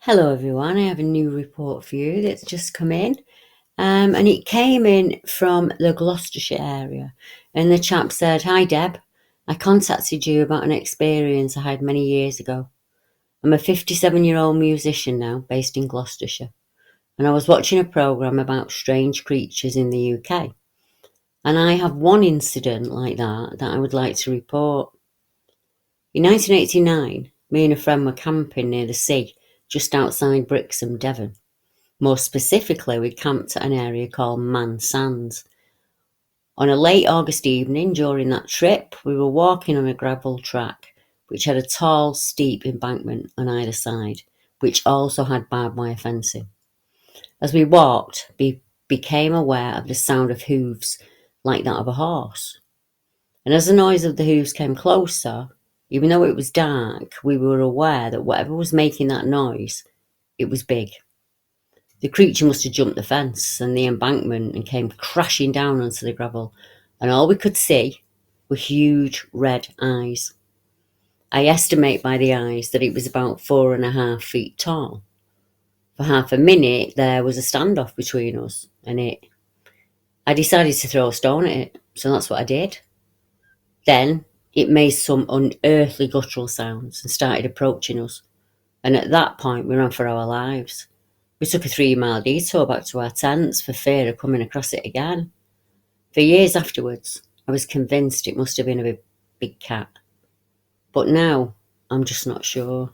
Hello everyone, I have a new report for you that's just come in, and it came in from the Gloucestershire area, and the chap said, "Hi Deb, I contacted you about an experience I had many years ago. I'm a 57-year-old musician now based in Gloucestershire, and I was watching a programme about strange creatures in the UK, and I have one incident like that I would like to report. In 1989, me and a friend were camping near the sea, just outside Brixham, Devon. More specifically, we camped at an area called Man Sands. On a late August evening during that trip, we were walking on a gravel track which had a tall, steep embankment on either side, which also had barbed wire fencing. As we walked, we became aware of the sound of hooves, like that of a horse. And as the noise of the hooves came closer, even though it was dark, we were aware that whatever was making that noise, it was big. The creature must have jumped the fence and the embankment and came crashing down onto the gravel, and all we could see were huge red eyes. I estimate by the eyes that it was about 4.5 feet tall. For half a minute there was a standoff between us and it. I decided to throw a stone at it, so that's what I did. Then it made some unearthly guttural sounds and started approaching us, and at that point we ran for our lives. We took a 3-mile detour back to our tents for fear of coming across it again. For years afterwards, I was convinced it must have been a big cat. But now, I'm just not sure.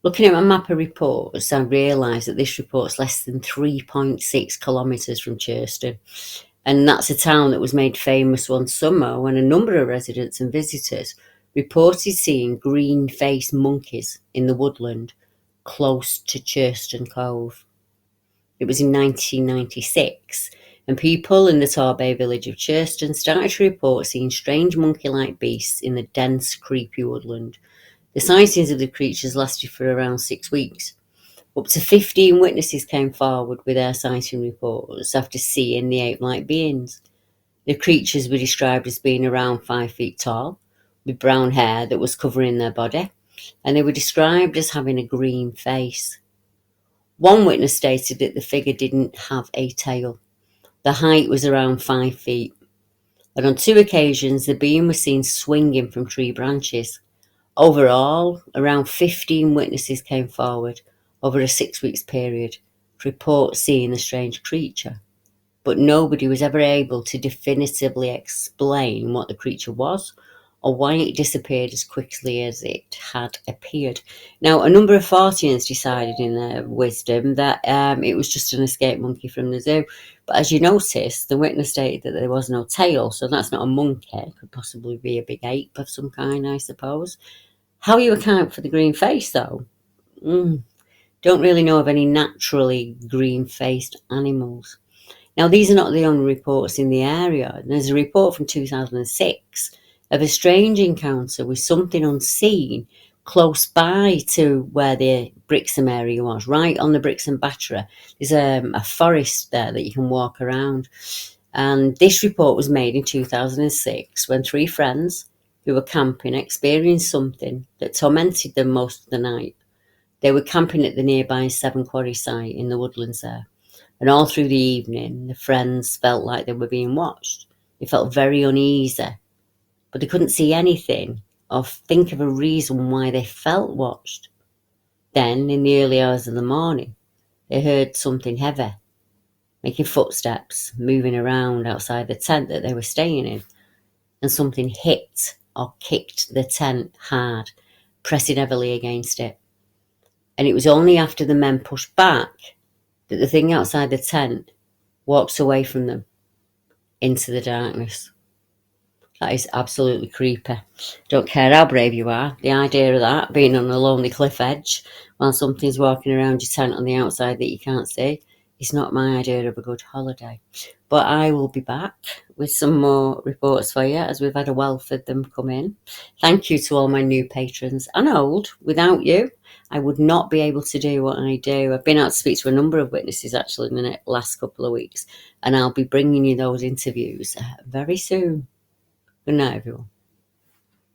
Looking at my map of reports, I realised that this report's less than 3.6 kilometres from Churston. And that's a town that was made famous one summer when a number of residents and visitors reported seeing green-faced monkeys in the woodland close to Churston Cove. It was in 1996, and people in the Torbay village of Churston started to report seeing strange monkey-like beasts in the dense, creepy woodland. The sightings of the creatures lasted for around 6 weeks. Up to 15 witnesses came forward with their sighting reports after seeing the ape-like beings. The creatures were described as being around 5 feet tall, with brown hair that was covering their body, and they were described as having a green face. One witness stated that the figure didn't have a tail. The height was around 5 feet, and on 2 occasions the being was seen swinging from tree branches. Overall, around 15 witnesses came forward over a 6 weeks period to report seeing the strange creature, but nobody was ever able to definitively explain what the creature was or why it disappeared as quickly as it had appeared. Now, a number of Forteans decided in their wisdom that it was just an escaped monkey from the zoo. But as you notice, the witness stated that there was no tail, so that's not a monkey. It could possibly be a big ape of some kind, I suppose. How you account for the green face, though? Don't really know of any naturally green-faced animals. Now, these are not the only reports in the area. There's a report from 2006 of a strange encounter with something unseen close by to where the Brixham area was, right on the Brixham Battery. There's a forest there that you can walk around. And this report was made in 2006 when 3 friends who were camping experienced something that tormented them most of the night. They were camping at the nearby Seven Quarry site in the woodlands there. And all through the evening, the friends felt like they were being watched. They felt very uneasy, but they couldn't see anything or think of a reason why they felt watched. Then, in the early hours of the morning, they heard something heavy, making footsteps, moving around outside the tent that they were staying in, and something hit or kicked the tent hard, pressing heavily against it. And it was only after the men pushed back that the thing outside the tent walks away from them into the darkness. That is absolutely creepy. Don't care how brave you are. The idea of that, being on a lonely cliff edge while something's walking around your tent on the outside that you can't see, is not my idea of a good holiday. But I will be back with some more reports for you as we've had a wealth of them come in. Thank you to all my new patrons and old. Without you, I would not be able to do what I do. I've been out to speak to a number of witnesses actually in the last couple of weeks, and I'll be bringing you those interviews very soon. Good night, everyone.